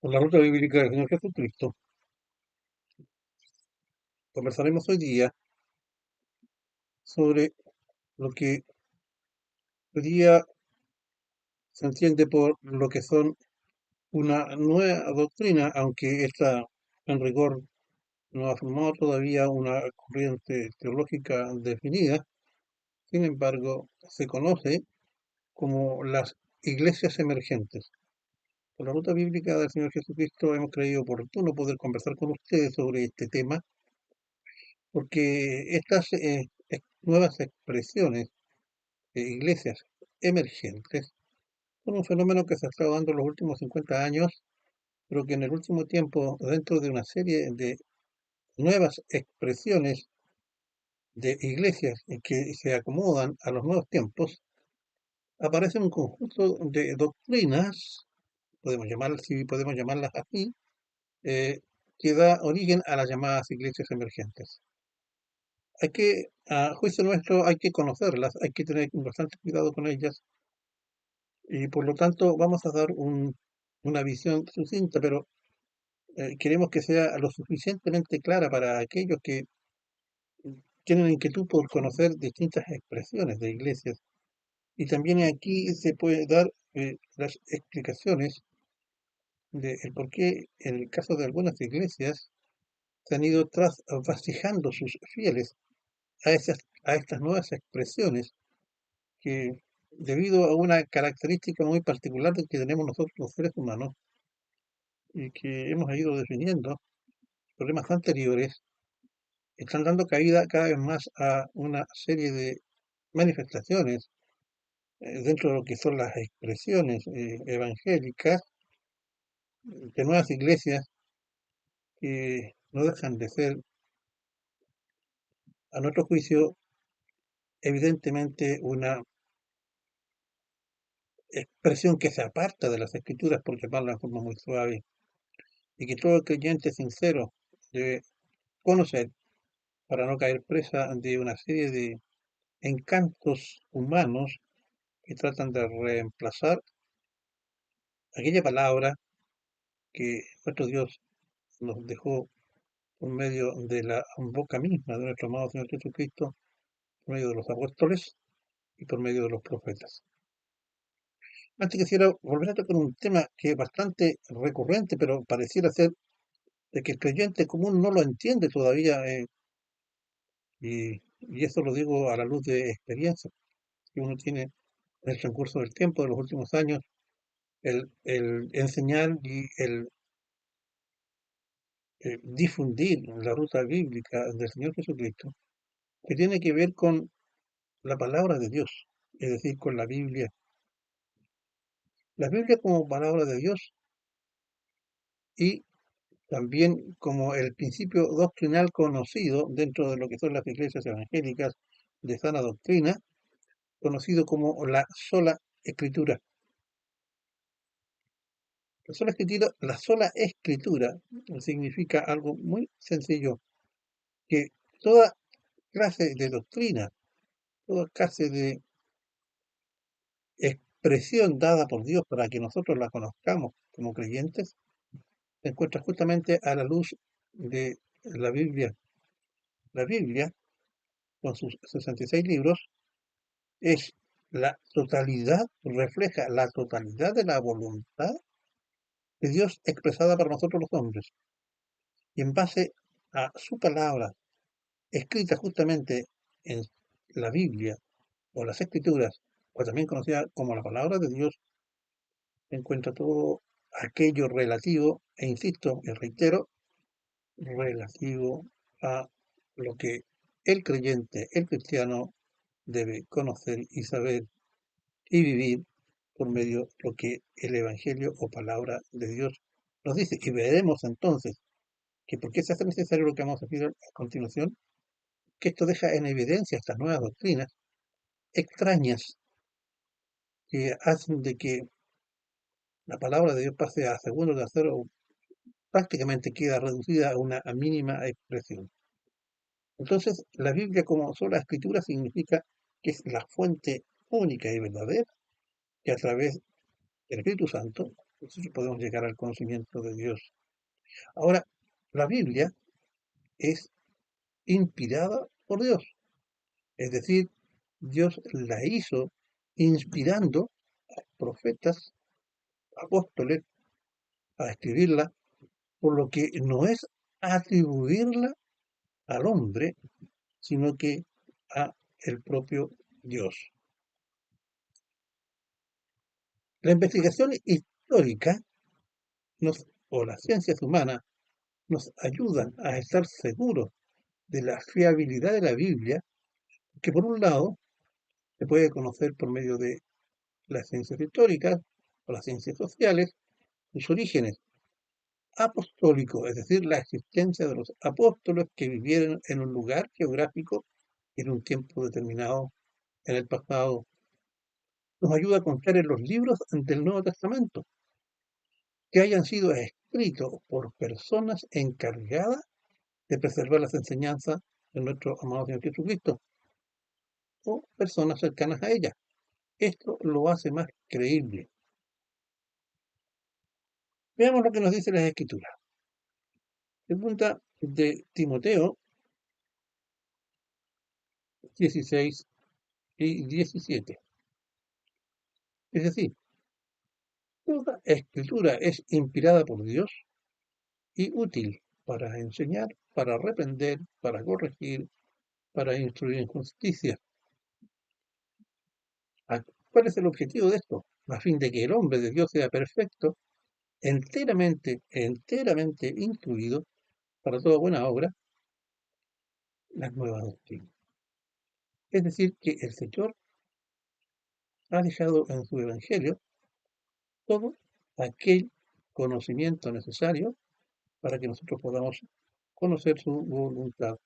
Por la ruta bíblica del Señor Jesucristo, conversaremos hoy día sobre lo que hoy día se entiende por lo que son una nueva doctrina, aunque esta en rigor no ha formado todavía una corriente teológica definida. Sin embargo, se conoce como las iglesias emergentes. Por la ruta bíblica del Señor Jesucristo hemos creído oportuno poder conversar con ustedes sobre este tema, porque estas nuevas expresiones iglesias emergentes son un fenómeno que se ha estado dando en los últimos 50 años, pero que en el último tiempo, dentro de una serie de nuevas expresiones de iglesias que se acomodan a los nuevos tiempos, aparece un conjunto de doctrinas, podemos llamarlas, si podemos llamarlas así, eh, que da origen a las llamadas iglesias emergentes. A juicio nuestro, hay que conocerlas, hay que tener bastante cuidado con ellas, y por lo tanto vamos a dar una visión sucinta, pero queremos que sea lo suficientemente clara para aquellos que tienen inquietud por conocer distintas expresiones de iglesias. Y también aquí se puede dar las explicaciones de el por qué en el caso de algunas iglesias se han ido vasijando sus fieles a estas nuevas expresiones que, debido a una característica muy particular que tenemos nosotros los seres humanos y que hemos ido definiendo, problemas anteriores, están dando caída cada vez más a una serie de manifestaciones dentro de lo que son las expresiones evangélicas de nuevas iglesias que no dejan de ser, a nuestro juicio, evidentemente una expresión que se aparta de las escrituras, por llamarla de forma muy suave, y que todo creyente sincero debe conocer para no caer presa de una serie de encantos humanos que tratan de reemplazar aquella palabra que nuestro Dios nos dejó por medio de la boca misma de nuestro amado Señor Jesucristo, por medio de los apóstoles y por medio de los profetas. Antes quisiera volver a tocar un tema que es bastante recurrente, pero pareciera ser de que el creyente común no lo entiende todavía, y eso lo digo a la luz de experiencia que uno tiene en el transcurso del tiempo, de los últimos años, el enseñar y el difundir la ruta bíblica del Señor Jesucristo, que tiene que ver con la palabra de Dios, es decir, con la Biblia. La Biblia como palabra de Dios y también como el principio doctrinal conocido dentro de lo que son las iglesias evangélicas de sana doctrina, conocido como la sola escritura. La sola escritura significa algo muy sencillo, que toda clase de doctrina, toda clase de expresión dada por Dios para que nosotros la conozcamos como creyentes, se encuentra justamente a la luz de la Biblia. La Biblia, con sus 66 libros, es la totalidad, refleja la totalidad de la voluntad de Dios expresada para nosotros los hombres. Y en base a su palabra, escrita justamente en la Biblia o las Escrituras, o también conocida como la palabra de Dios, se encuentra todo aquello relativo, e insisto y reitero, relativo a lo que el creyente, el cristiano, debe conocer y saber y vivir por medio de lo que el Evangelio o palabra de Dios nos dice. Y veremos entonces que por qué se hace necesario lo que vamos a decir a continuación, que esto deja en evidencia estas nuevas doctrinas extrañas que hacen de que la palabra de Dios pase a segundo, tercero, prácticamente queda reducida a una mínima expresión. Entonces, la Biblia como sola escritura significa que es la fuente única y verdadera que a través del Espíritu Santo nosotros podemos llegar al conocimiento de Dios. Ahora, la Biblia es inspirada por Dios, es decir, Dios la hizo inspirando a profetas, apóstoles, a escribirla, por lo que no es atribuirla al hombre, sino que a el propio Dios. La investigación histórica o las ciencias humanas nos ayudan a estar seguros de la fiabilidad de la Biblia, que por un lado se puede conocer por medio de las ciencias históricas o las ciencias sociales, sus orígenes apostólicos, es decir, la existencia de los apóstoles que vivieron en un lugar geográfico en un tiempo determinado en el pasado. Nos ayuda a confiar en los libros del Nuevo Testamento, que hayan sido escritos por personas encargadas de preservar las enseñanzas de nuestro amado Señor Jesucristo o personas cercanas a ella. Esto lo hace más creíble. Veamos lo que nos dice las Escrituras. Segunda de Timoteo 16 y 17. Es decir, toda escritura es inspirada por Dios y útil para enseñar, para reprender, para corregir, para instruir en justicia. ¿Cuál es el objetivo de esto? A fin de que el hombre de Dios sea perfecto, enteramente instruido para toda buena obra, las nuevas doctrinas. Es decir, que el Señor ha dejado en su Evangelio todo aquel conocimiento necesario para que nosotros podamos conocer su voluntad.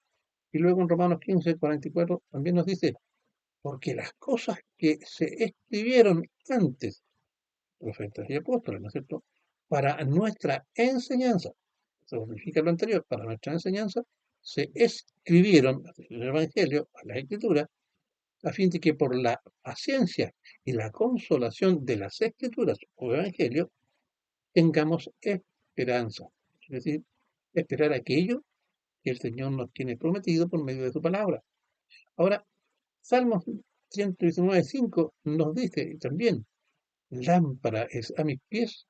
Y luego en Romanos 15:44 también nos dice, porque las cosas que se escribieron antes, profetas y apóstoles, ¿no es cierto?, para nuestra enseñanza, eso significa lo anterior, para nuestra enseñanza, se escribieron el Evangelio, a la Escritura, a fin de que por la paciencia y la consolación de las Escrituras o Evangelio, tengamos esperanza. Es decir, esperar aquello que el Señor nos tiene prometido por medio de su palabra. Ahora, Salmos 119:5 nos dice también, lámpara es a mis pies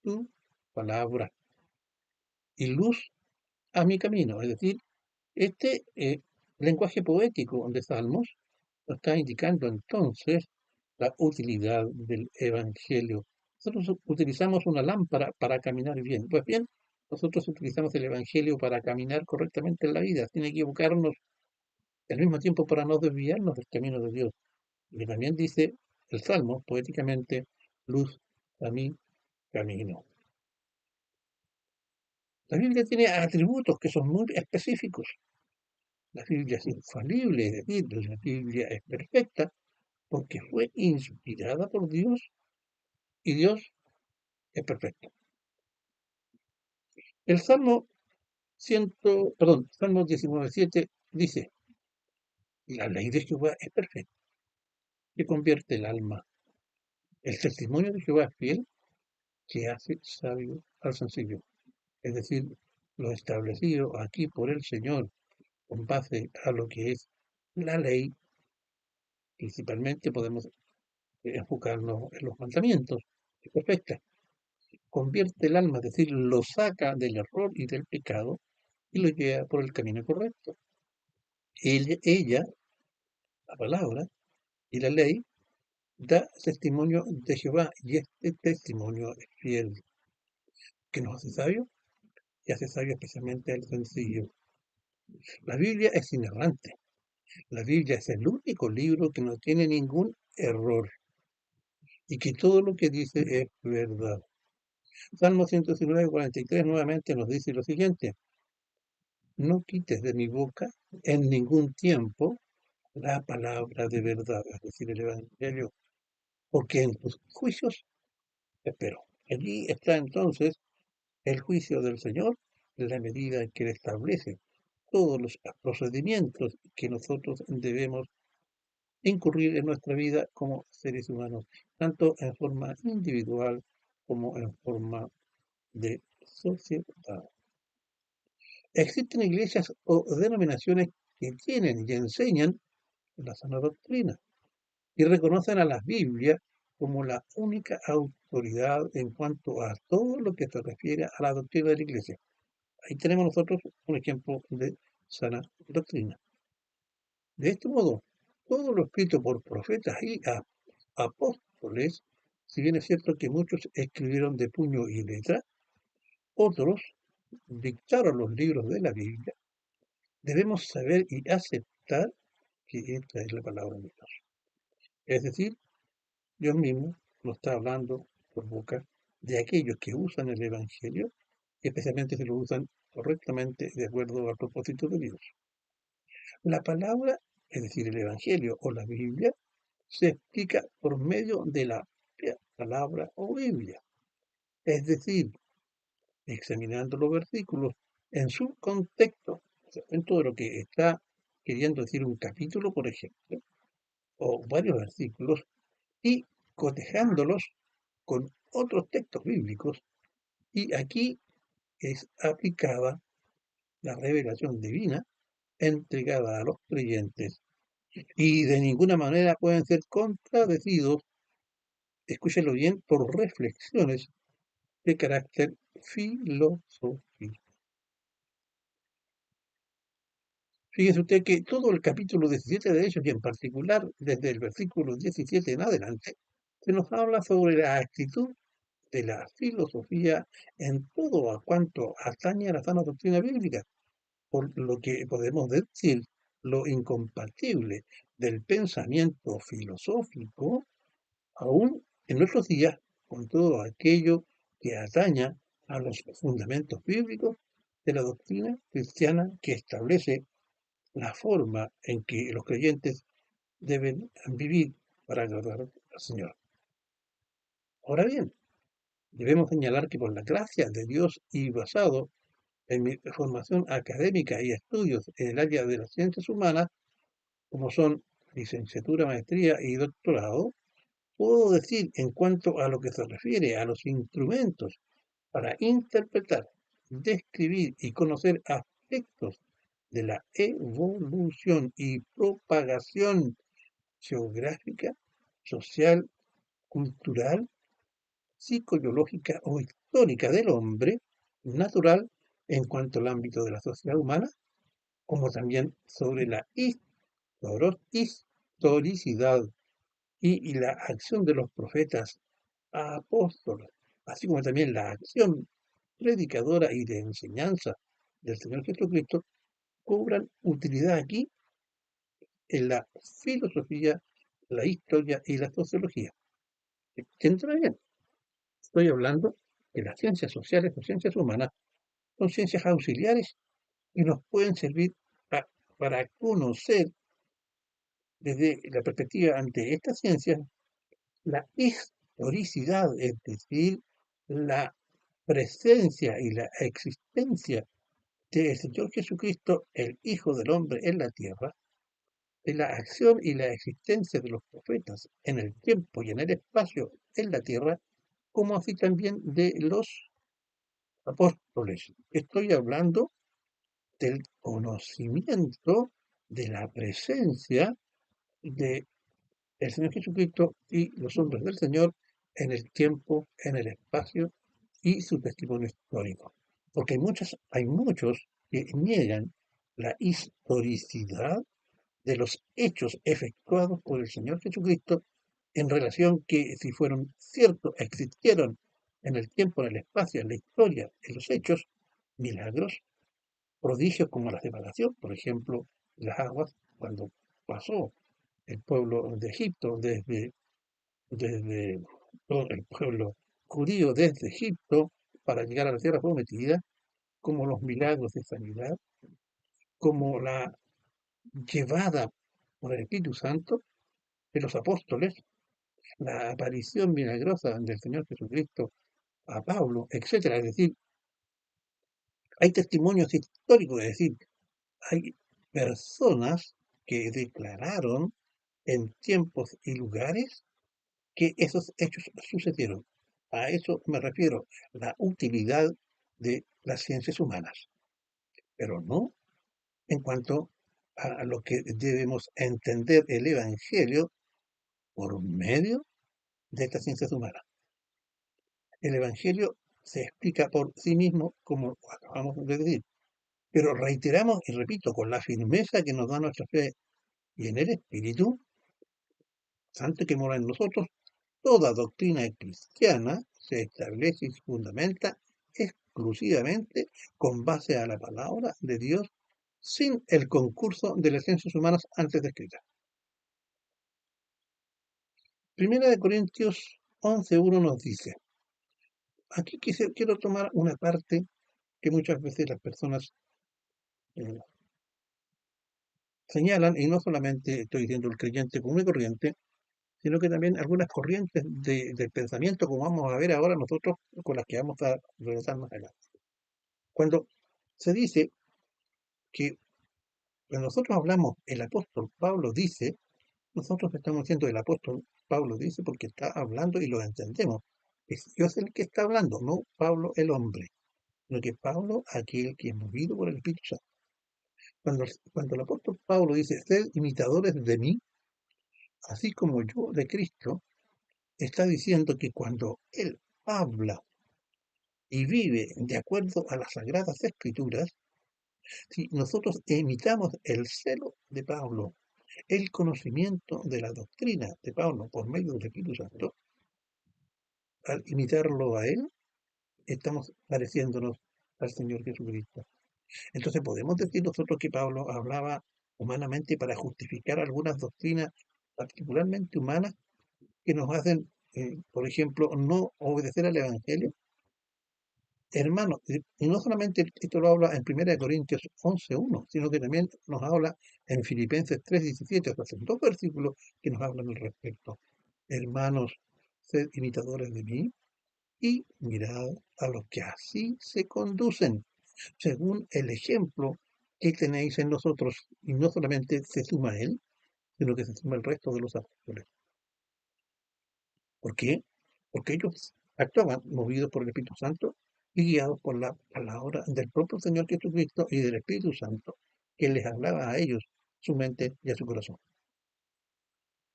tu palabra y luz a mi camino. Es decir, este lenguaje poético de Salmos nos está indicando entonces la utilidad del Evangelio. Nosotros utilizamos una lámpara para caminar bien. Pues bien, nosotros utilizamos el Evangelio para caminar correctamente en la vida, sin equivocarnos, al mismo tiempo para no desviarnos del camino de Dios. Y también dice el Salmo, poéticamente, luz a mi camino. La Biblia tiene atributos que son muy específicos. La Biblia es infalible, es decir, la Biblia es perfecta porque fue inspirada por Dios y Dios es perfecto. El Salmo 19:7 dice, la ley de Jehová es perfecta, que convierte el alma. El testimonio de Jehová es fiel, que hace sabio al sencillo. Es decir, lo establecido aquí por el Señor con base a lo que es la ley, principalmente podemos enfocarnos en los mandamientos, es perfecta. Convierte el alma, es decir, lo saca del error y del pecado y lo lleva por el camino correcto. Ella, la palabra y la ley, da testimonio de Jehová y este testimonio es fiel, que nos hace sabios y hace sabio especialmente al sencillo. La Biblia es inerrante. La Biblia es el único libro que no tiene ningún error y que todo lo que dice es verdad. Salmo 119:43 nuevamente nos dice lo siguiente, no quites de mi boca en ningún tiempo la palabra de verdad, es decir, el Evangelio, porque en tus juicios espero. Allí está entonces el juicio del Señor en la medida en que Él establece todos los procedimientos que nosotros debemos incurrir en nuestra vida como seres humanos, tanto en forma individual como en forma de sociedad. Existen iglesias o denominaciones que tienen y enseñan la sana doctrina y reconocen a la Biblia como la única autoridad en cuanto a todo lo que se refiere a la doctrina de la iglesia. Ahí tenemos nosotros un ejemplo de sana doctrina. De este modo, todo lo escrito por profetas y apóstoles, si bien es cierto que muchos escribieron de puño y letra, otros dictaron los libros de la Biblia, debemos saber y aceptar que esta es la palabra de Dios. Es decir, Dios mismo nos está hablando por boca de aquellos que usan el Evangelio, y especialmente si lo usan correctamente de acuerdo al propósito de Dios. La palabra, es decir, el Evangelio o la Biblia, se explica por medio de la propia palabra o Biblia. Es decir, examinando los versículos en su contexto, o sea, en todo lo que está queriendo decir un capítulo, por ejemplo, o varios versículos, y cotejándolos con otros textos bíblicos, y aquí es aplicada la revelación divina entregada a los creyentes, y de ninguna manera pueden ser contradecidos, escúchenlo bien, por reflexiones de carácter filosófico. Fíjese usted que todo el capítulo 17 de Hechos, y en particular desde el versículo 17 en adelante, se nos habla sobre la actitud de la filosofía en todo a cuanto atañe a la sana doctrina bíblica, por lo que podemos decir lo incompatible del pensamiento filosófico, aún en nuestros días, con todo aquello que ataña a los fundamentos bíblicos de la doctrina cristiana que establece la forma en que los creyentes deben vivir para agradar al Señor. Ahora bien, debemos señalar que por la gracia de Dios y basado en mi formación académica y estudios en el área de las ciencias humanas, como son licenciatura, maestría y doctorado, puedo decir en cuanto a lo que se refiere a los instrumentos para interpretar, describir y conocer aspectos de la evolución y propagación geográfica, social, cultural, psicológica o histórica del hombre natural en cuanto al ámbito de la sociedad humana, como también sobre la historicidad y la acción de los profetas apóstoles, así como también la acción predicadora y de enseñanza del Señor Jesucristo, cobran utilidad aquí en la filosofía, la historia y la sociología. ¿Entra bien? Estoy hablando de las ciencias sociales o ciencias humanas, son ciencias auxiliares y nos pueden servir para conocer desde la perspectiva ante estas ciencias la historicidad, es decir, la presencia y la existencia del Señor Jesucristo, el Hijo del Hombre en la tierra, de la acción y la existencia de los profetas en el tiempo y en el espacio en la tierra, como así también de los apóstoles. Estoy hablando del conocimiento de la presencia de el Señor Jesucristo y los hombres del Señor en el tiempo, en el espacio y su testimonio histórico. Porque hay muchos que niegan la historicidad de los hechos efectuados por el Señor Jesucristo en relación que si fueron ciertos, existieron en el tiempo, en el espacio, en la historia, en los hechos, milagros, prodigios como la separación, por ejemplo, las aguas, cuando pasó el pueblo de Egipto desde todo el pueblo judío desde Egipto para llegar a la tierra prometida, como los milagros de sanidad, como la llevada por el Espíritu Santo de los apóstoles, la aparición milagrosa del Señor Jesucristo a Pablo, etcétera. Es decir, hay testimonios históricos, es decir, hay personas que declararon en tiempos y lugares que esos hechos sucedieron. A eso me refiero, la utilidad de las ciencias humanas, pero no en cuanto a lo que debemos entender el Evangelio por medio de estas ciencias humanas. El Evangelio se explica por sí mismo, como acabamos de decir, pero reiteramos y repito, con la firmeza que nos da nuestra fe y en el Espíritu Santo que mora en nosotros, toda doctrina cristiana se establece y se fundamenta exclusivamente con base a la palabra de Dios, sin el concurso de las ciencias humanas antes descritas. Primera de Corintios 11:1 nos dice, aquí quiero tomar una parte que muchas veces las personas eh, señalan, y no solamente estoy diciendo el creyente común y corriente, sino que también algunas corrientes del pensamiento, como vamos a ver ahora nosotros, con las que vamos a regresar más adelante. Cuando se dice que cuando nosotros hablamos, el apóstol Pablo dice, nosotros estamos diciendo el apóstol Pablo dice porque está hablando y lo entendemos. Es Dios el que está hablando, no Pablo el hombre, sino que Pablo aquel que es movido por el Espíritu Santo. Cuando el apóstol Pablo dice, sed imitadores de mí, así como yo de Cristo, está diciendo que cuando él habla y vive de acuerdo a las Sagradas Escrituras, si nosotros imitamos el celo de Pablo, el conocimiento de la doctrina de Pablo por medio del Espíritu Santo, al imitarlo a él, estamos pareciéndonos al Señor Jesucristo. Entonces podemos decir nosotros que Pablo hablaba humanamente para justificar algunas doctrinas particularmente humanas que nos hacen, por ejemplo, no obedecer al Evangelio. Hermano, y no solamente esto lo habla en 1 Corintios 11:1, sino que también nos habla en Filipenses 3:17, o sea, son dos versículos que nos hablan al respecto. Hermanos, sed imitadores de mí y mirad a los que así se conducen, según el ejemplo que tenéis en nosotros. Y no solamente se suma él, sino que se suma el resto de los apóstoles. ¿Por qué? Porque ellos actuaban movidos por el Espíritu Santo y guiados por la palabra del propio Señor Jesucristo y del Espíritu Santo, que les hablaba a ellos, su mente y a su corazón.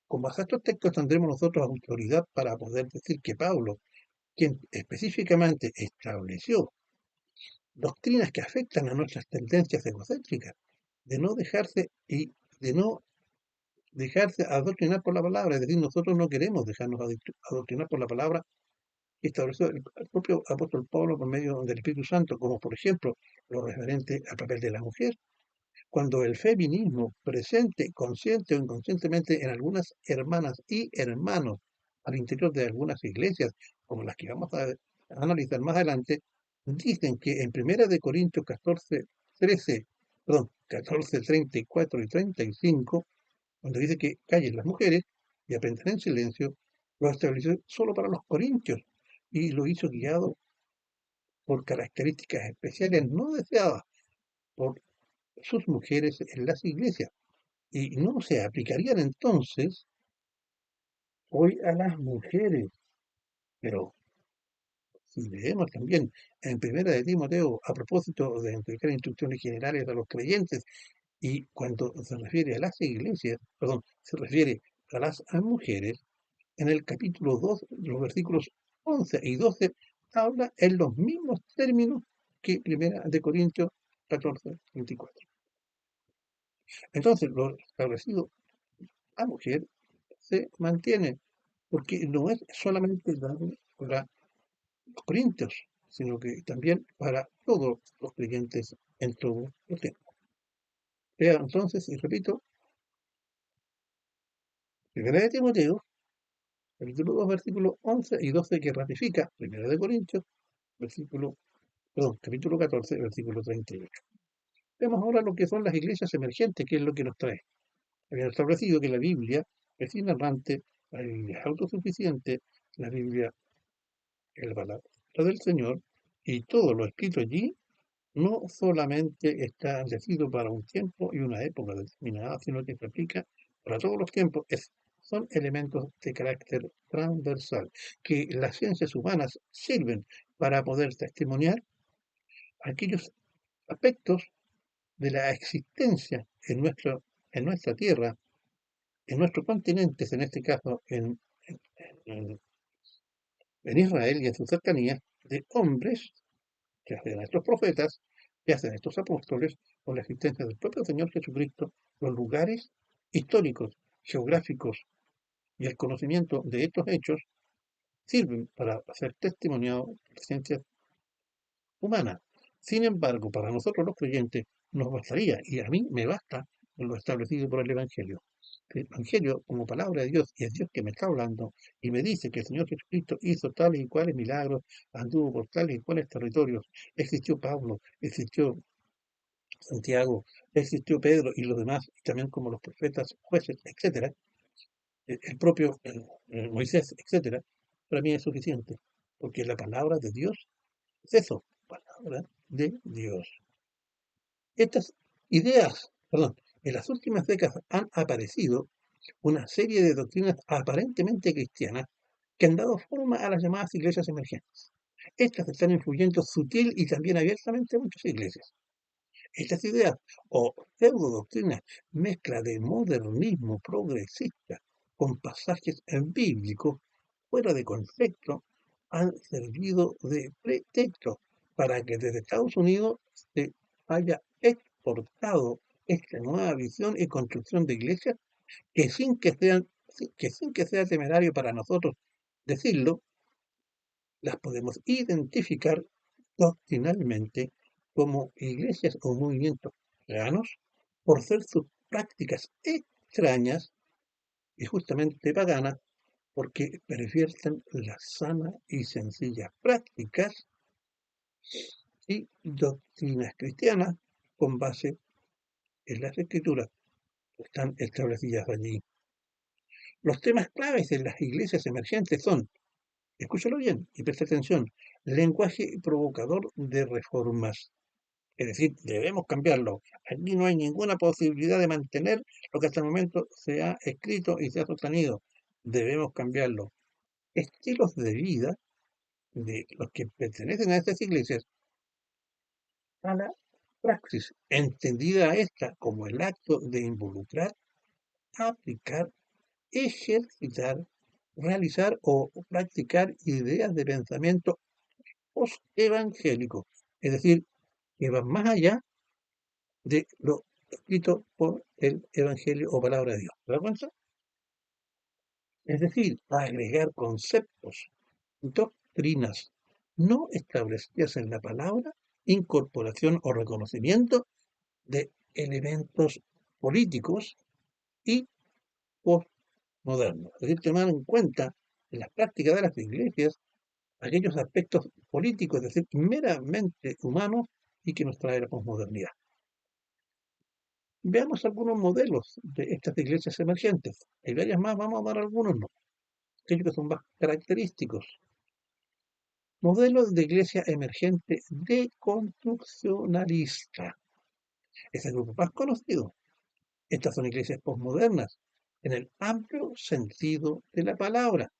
Con bajo estos textos tendremos nosotros autoridad para poder decir que Pablo, quien específicamente estableció doctrinas que afectan a nuestras tendencias egocéntricas, de no dejarse y de no dejarse adoctrinar por la palabra, es decir, nosotros no queremos dejarnos adoctrinar por la palabra que estableció el propio apóstol Pablo por medio del Espíritu Santo, como por ejemplo lo referente al papel de la mujer, cuando el feminismo presente, consciente o inconscientemente en algunas hermanas y hermanos al interior de algunas iglesias, como las que vamos a analizar más adelante, dicen que en 1 Corintios 14, 34 y 35, cuando dice que callen las mujeres y aprendan en silencio, lo estableció solo para los corintios y lo hizo guiado por características especiales no deseadas por sus mujeres en las iglesias. Y no se aplicarían entonces hoy a las mujeres. Pero si leemos también en Primera de Timoteo, a propósito de entregar instrucciones generales a los creyentes, y cuando se refiere a las iglesias, perdón, se refiere a las mujeres, en el capítulo 2, los versículos 11 y 12, habla en los mismos términos que Primera de Corintios 14:24. Entonces, lo establecido a mujer se mantiene, porque no es solamente dado para los corintios, sino que también para todos los creyentes en todo el tiempo. Vea entonces, y repito, Primera de Timoteo, capítulo 2, versículos 11 y 12, que ratifica Primera de Corintios, capítulo 14, versículo 38. Vemos ahora lo que son las iglesias emergentes, que es lo que nos trae. Habían establecido que la Biblia es inerrante, la Biblia es autosuficiente, la Biblia es la palabra del Señor, y todo lo escrito allí no solamente está decidido para un tiempo y una época determinada, sino que se aplica para todos los tiempos, es son elementos de carácter transversal, que las ciencias humanas sirven para poder testimoniar aquellos aspectos de la existencia en nuestra tierra, en nuestros continentes, en este caso en- en Israel y en su cercanía, de hombres, que hacen estos profetas, que hacen estos apóstoles, con la existencia del propio Señor Jesucristo, los lugares históricos, geográficos y el conocimiento de estos hechos sirven para ser testimoniado por la ciencia humana. Sin embargo, para nosotros los creyentes nos bastaría, y a mí me basta, lo establecido por el Evangelio. El Evangelio, como palabra de Dios, y es Dios que me está hablando, y me dice que el Señor Jesucristo hizo tales y cuales milagros, anduvo por tales y cuales territorios, existió Pablo, existió Santiago, existió Pedro y los demás, y también como los profetas, jueces, etcétera, el propio Moisés, etcétera, para mí es suficiente, porque la palabra de Dios es eso, palabra de Dios. Estas ideas, perdón, en las últimas décadas han aparecido una serie de doctrinas aparentemente cristianas que han dado forma a las llamadas iglesias emergentes. Estas están influyendo sutil y también abiertamente en muchas iglesias. Estas ideas o pseudo-doctrinas, mezcla de modernismo progresista con pasajes bíblicos fuera de contexto, han servido de pretexto para que desde Estados Unidos se haya exportado esta nueva visión y construcción de iglesias que sin que sea temerario para nosotros decirlo, las podemos identificar doctrinalmente como iglesias o movimientos paganos por ser sus prácticas extrañas y justamente paganas porque pervierten las sanas y sencillas prácticas y doctrinas cristianas con base en las escrituras que están establecidas allí. Los temas claves en las iglesias emergentes son, escúchalo bien y presta atención, lenguaje provocador de reformas. Es decir, debemos cambiarlo. Aquí no hay ninguna posibilidad de mantener lo que hasta el momento se ha escrito y se ha sostenido. Debemos cambiarlo. Estilos de vida de los que pertenecen a estas iglesias a la praxis, entendida esta como el acto de involucrar, aplicar, ejercitar, realizar o practicar ideas de pensamiento post-evangélico, es decir, que van más allá de lo escrito por el Evangelio o palabra de Dios. ¿Te das cuenta? Es decir, agregar conceptos, doctrinas no establecidas en la palabra, incorporación o reconocimiento de elementos políticos y postmodernos. Es decir, tomar en cuenta en las prácticas de las iglesias aquellos aspectos políticos, es decir, meramente humanos y que nos trae la posmodernidad. Veamos algunos modelos de estas iglesias emergentes. Hay varias más, vamos a dar algunos, no. Aquellos que son más característicos. Modelos de iglesia emergente deconstruccionalista. Es el grupo más conocido. Estas son iglesias posmodernas, en el amplio sentido de la palabra,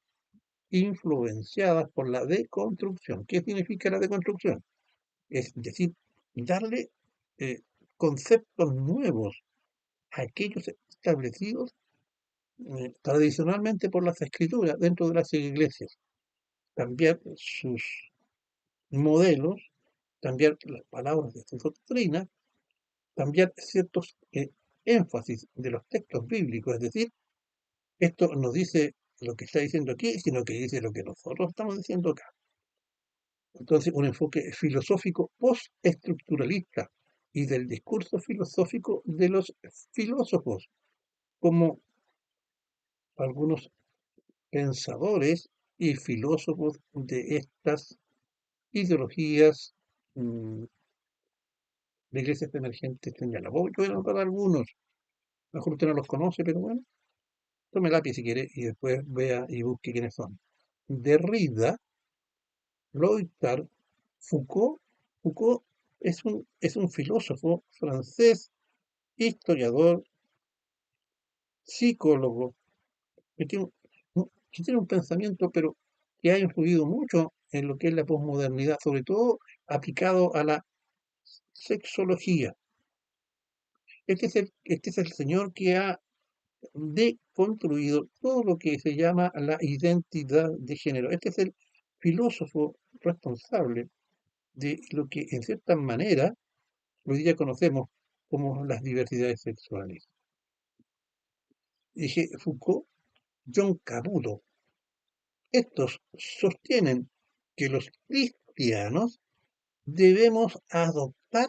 influenciadas por la deconstrucción. ¿Qué significa la deconstrucción? Es decir, darle eh, conceptos nuevos a aquellos establecidos tradicionalmente por las escrituras dentro de las iglesias, cambiar sus modelos, cambiar las palabras de sus doctrinas, cambiar ciertos énfasis de los textos bíblicos, es decir, esto no dice lo que está diciendo aquí, sino que dice lo que nosotros estamos diciendo acá. Entonces, un enfoque filosófico postestructuralista y del discurso filosófico de los filósofos, como algunos pensadores y filósofos de estas ideologías de iglesias emergentes señala. Voy a anotar algunos, mejor usted no los conoce, pero bueno, tome lápiz si quiere y después vea y busque quiénes son. Derrida, Loitar, Foucault. Foucault es un filósofo francés, historiador, psicólogo, que tiene, que tiene un pensamiento, pero que ha influido mucho en lo que es la posmodernidad, sobre todo aplicado a la sexología. Este es el señor que ha deconstruido todo lo que se llama la identidad de género. Este es el filósofo responsable de lo que en cierta manera hoy día conocemos como las diversidades sexuales. Dije Foucault, John Caputo. Estos sostienen que los cristianos debemos adoptar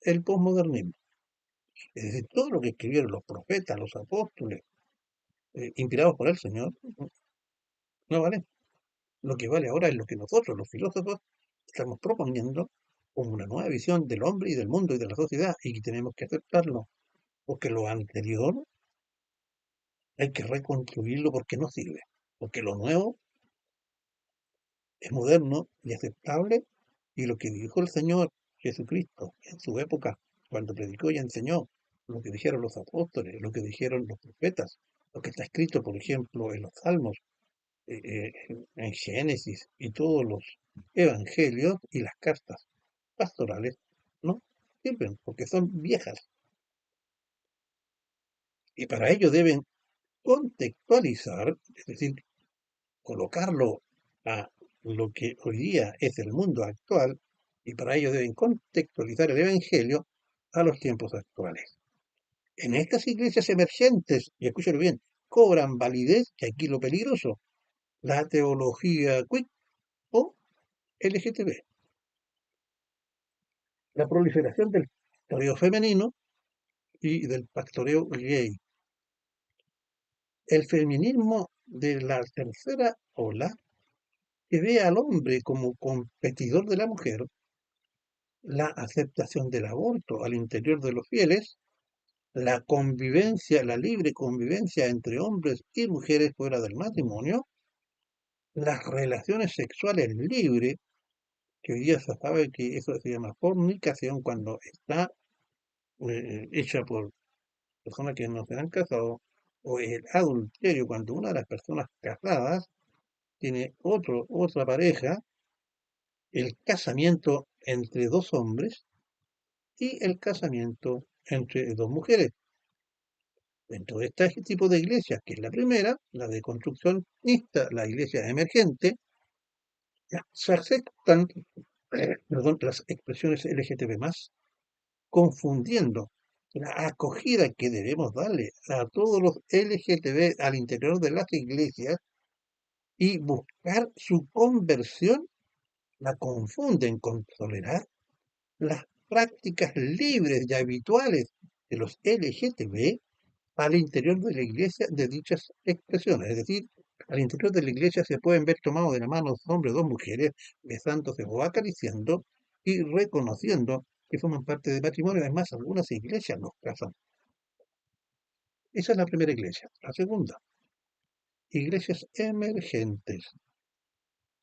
el posmodernismo. Es decir, todo lo que escribieron los profetas, los apóstoles, inspirados por el Señor, no vale. Lo que vale ahora es lo que nosotros, los filósofos, estamos proponiendo como una nueva visión del hombre y del mundo y de la sociedad, y que tenemos que aceptarlo, porque lo anterior hay que reconstruirlo porque no sirve, porque lo nuevo es moderno y aceptable, y lo que dijo el Señor Jesucristo en su época, cuando predicó y enseñó, lo que dijeron los apóstoles, lo que dijeron los profetas, lo que está escrito, por ejemplo, en los Salmos, en Génesis y todos los evangelios y las cartas pastorales, no sirven porque son viejas y para ello deben contextualizar, es decir, colocarlo a lo que hoy día es el mundo actual, y para ello deben contextualizar el Evangelio a los tiempos actuales. En estas iglesias emergentes, y escúchalo bien, cobran validez, y aquí lo peligroso, la teología queer o LGTB, la proliferación del pastoreo femenino y del pastoreo gay. El feminismo de la tercera ola, que ve al hombre como competidor de la mujer, la aceptación del aborto al interior de los fieles, la convivencia, la libre convivencia entre hombres y mujeres fuera del matrimonio, las relaciones sexuales libres, que hoy día se sabe que eso se llama fornicación cuando está hecha por personas que no se han casado, o el adulterio cuando una de las personas casadas tiene otra pareja, el casamiento entre dos hombres y el casamiento entre dos mujeres. Dentro de este tipo de iglesias, que es la primera, la de construcción mixta, la iglesia emergente, ya se aceptan perdón, las expresiones LGTB+, confundiendo la acogida que debemos darle a todos los LGTB al interior de las iglesias y buscar su conversión, la confunden con tolerar las prácticas libres y habituales de los LGTB al interior de la iglesia de dichas expresiones. Es decir, al interior de la iglesia se pueden ver tomados de la mano dos hombres, dos mujeres, besándose o acariciando y reconociendo que forman parte del matrimonio. Además, algunas iglesias los casan. Esa es la primera iglesia. La segunda, iglesias emergentes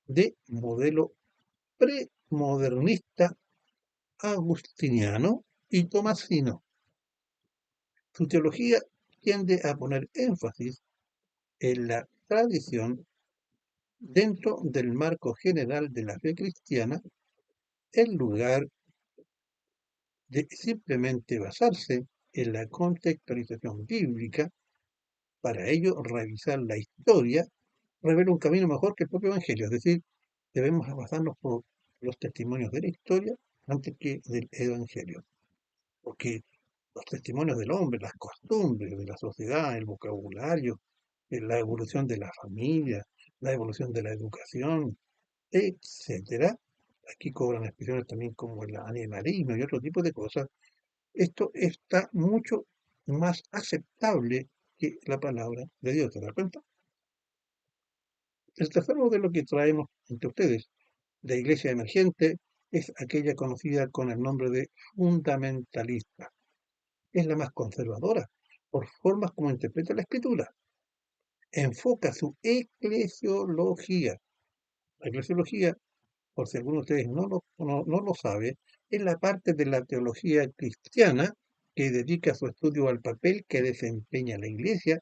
de modelo premodernista agustiniano y tomasino. Su teología tiende a poner énfasis en la tradición dentro del marco general de la fe cristiana, en lugar de simplemente basarse en la contextualización bíblica. Para ello, revisar la historia revela un camino mejor que el propio Evangelio, es decir, debemos basarnos por los testimonios de la historia antes que del Evangelio, porque los testimonios del hombre, las costumbres de la sociedad, el vocabulario, la evolución de la familia, la evolución de la educación, etcétera. Aquí cobran expresiones también como el animalismo y otro tipo de cosas. Esto está mucho más aceptable que la palabra de Dios, ¿te das cuenta? El tercer modelo que traemos ante ustedes de iglesia emergente es aquella conocida con el nombre de fundamentalista. Es la más conservadora por formas como interpreta la escritura. Enfoca su eclesiología. La eclesiología, por si alguno de ustedes no lo sabe, es la parte de la teología cristiana que dedica su estudio al papel que desempeña la Iglesia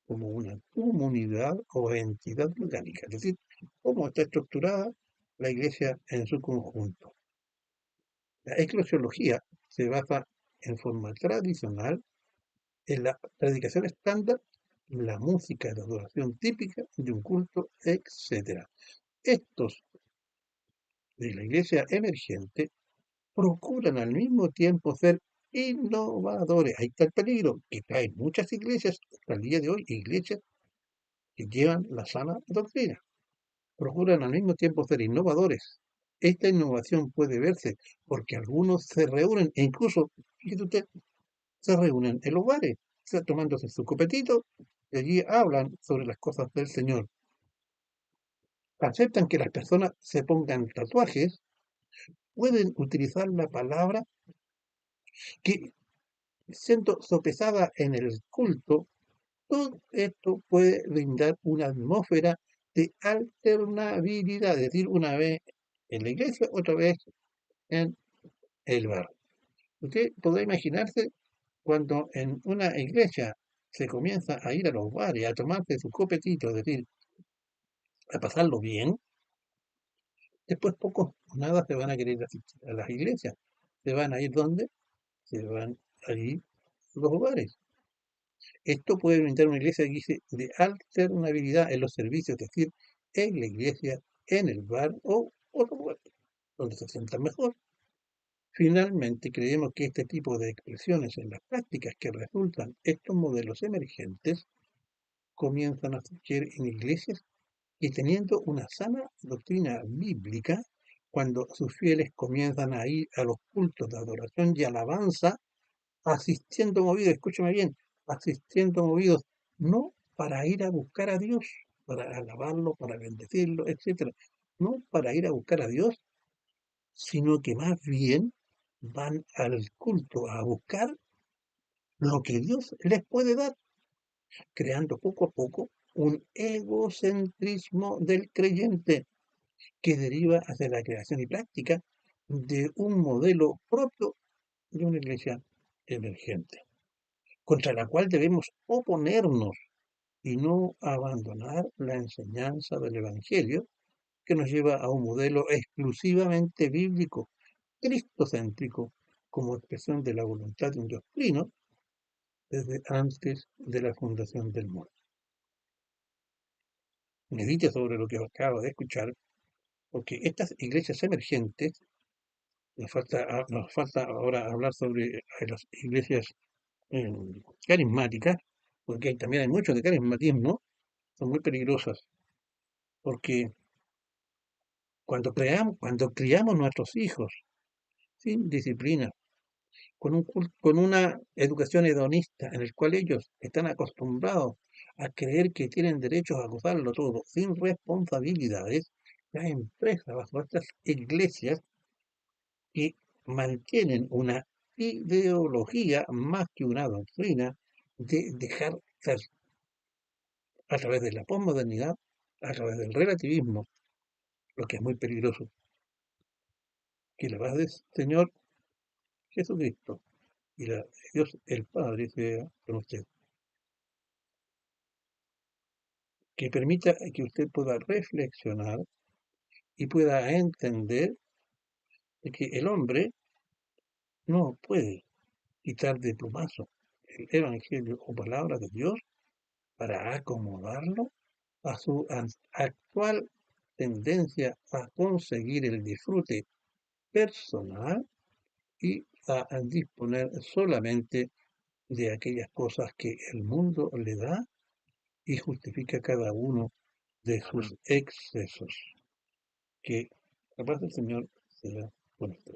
como una comunidad o entidad orgánica, es decir, cómo está estructurada la iglesia en su conjunto. La eclesiología se basa en forma tradicional en la predicación estándar, la música de adoración típica de un culto, etc. Estos de la iglesia emergente procuran al mismo tiempo ser innovadores. Ahí está el peligro, que hay muchas iglesias, hasta el día de hoy, iglesias que llevan la sana doctrina. Procuran al mismo tiempo ser innovadores. Esta innovación puede verse porque algunos se reúnen, e incluso, fíjate usted, se reúnen en los bares, tomándose su copetito, y allí hablan sobre las cosas del Señor. Aceptan que las personas se pongan tatuajes, pueden utilizar la palabra que, siendo sopesada en el culto, todo esto puede brindar una atmósfera de alternabilidad, es decir, una vez en la iglesia, otra vez en el bar. Usted podrá imaginarse cuando en una iglesia se comienza a ir a los bares, a tomarse su copetito, es decir, a pasarlo bien, después pocos o nada se van a querer asistir a las iglesias. ¿Se van a ir dónde? Se van a ir a los bares. Esto puede brindar una iglesia que dice de alternabilidad en los servicios, es decir, en la iglesia, en el bar o otro lugar donde se sientan mejor. Finalmente, creemos que este tipo de expresiones en las prácticas que resultan estos modelos emergentes comienzan a surgir en iglesias y teniendo una sana doctrina bíblica, cuando sus fieles comienzan a ir a los cultos de adoración y alabanza, asistiendo movidos, escúchame bien, asistiendo movidos, no para ir a buscar a Dios, para alabarlo, para bendecirlo, etcétera, no para ir a buscar a Dios, sino que más bien van al culto a buscar lo que Dios les puede dar, creando poco a poco un egocentrismo del creyente que deriva hacia la creación y práctica de un modelo propio de una iglesia emergente, contra la cual debemos oponernos y no abandonar la enseñanza del Evangelio que nos lleva a un modelo exclusivamente bíblico, cristocéntrico, como expresión de la voluntad de un Dios trino desde antes de la fundación del mundo. Medite sobre lo que acabo de escuchar, porque estas iglesias emergentes, nos falta ahora hablar sobre las iglesias eh, carismáticas, porque también hay mucho de carismatismo, son muy peligrosas, porque cuando criamos nuestros hijos sin disciplina, con una educación hedonista en el cual ellos están acostumbrados a creer que tienen derechos a gozarlo todo sin responsabilidades, las empresas bajo estas iglesias que mantienen una ideología más que una doctrina de dejar ser a través de la posmodernidad, a través del relativismo, lo que es muy peligroso. Que la paz del Señor Jesucristo y la de Dios el Padre sea con usted. Que permita que usted pueda reflexionar y pueda entender de que el hombre no puede quitar de plumazo el Evangelio o palabra de Dios para acomodarlo a su actual tendencia a conseguir el disfrute personal y a disponer solamente de aquellas cosas que el mundo le da y justifica cada uno de sus excesos. Que la paz del Señor sea con usted.